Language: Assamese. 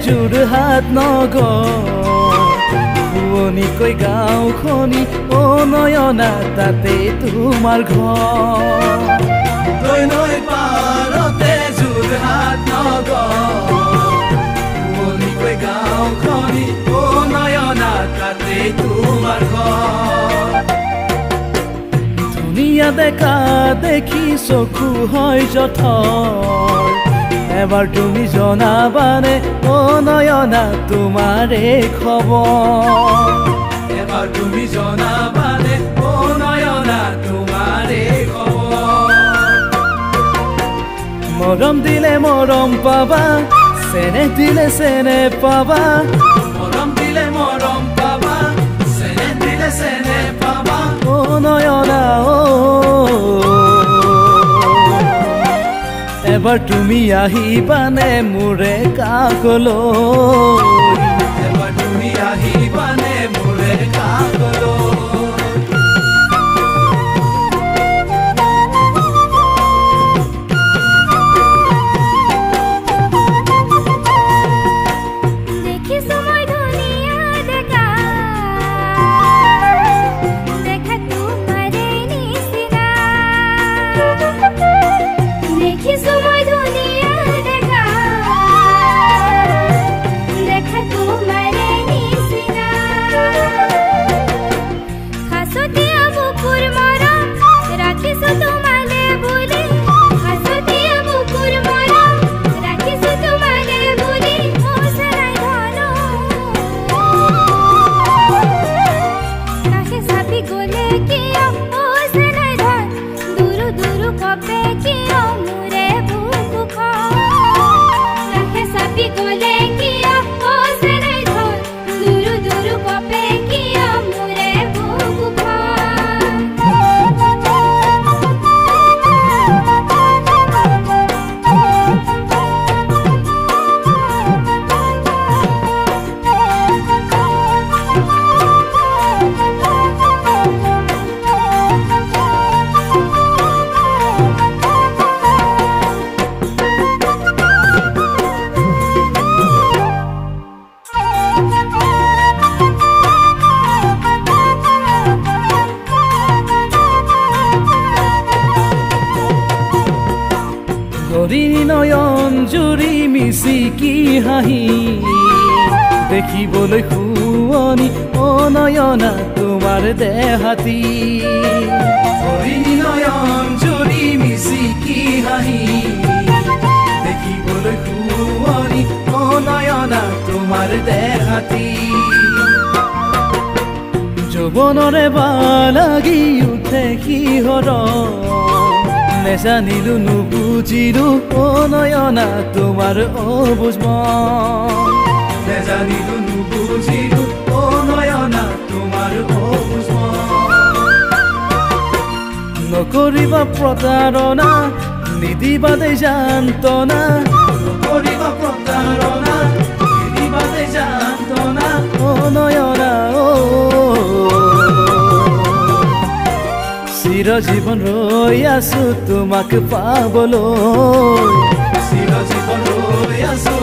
যোৰহাট নগৰ পুৰণিকৈ গাঁওখনি অ নয়না তাতে তোমাৰ ঘৰ নৈ পাৰতে যোৰহাট নগৰ পুৰণিকৈ গাঁওখনি অ নয়না তাতে তোমাৰ ঘৰ ধুনীয়া দেখা দেখি চকু হয় জঠৰ এবাৰ তুমি জনাবানে অ নয়না তোমাৰে খবৰ এবাৰ তুমি জনাবানে অ নয়না তোমাৰে খবৰ মৰম দিলে মৰম পাবা চেনেহ দিলে চেনেহ পাবা মৰম দিলে মৰম পাবা চেনেহ দিলে চেনেহ পাবা অ নয়না এবাৰ তুমি আহিবানে মোৰে কাষলৈ এবাৰ তুমি আহিবানে মোৰে কাষলৈ নয়ন জুৰি মিচিকি হাঁহি দেখিবলৈ শুৱনি অ নয়না তোমাৰ দেহাতী নয়ন জুৰি মিচিকি হাঁহি দেখিবলৈ শুৱনি অ নয়না তোমাৰ দেহাতী যৌৱনৰে লাগি উঠে সিহঁতৰ নেজানিলো নুবুজিলো অ নয়না তোমাৰ অবুজ মন নেজানিলো নুবুজিলো অ নয়না তোমাৰ অবুজ মন নকৰিবা প্ৰতাৰণা নিদিবা দে যান্তনা নকৰিবা প্ৰতাৰণা নিদিবা দে যান্তনা অ নয়না চিৰজীৱন ৰৈ আছো তোমাক পাবলৈ চিৰজীৱন ৰৈ আছো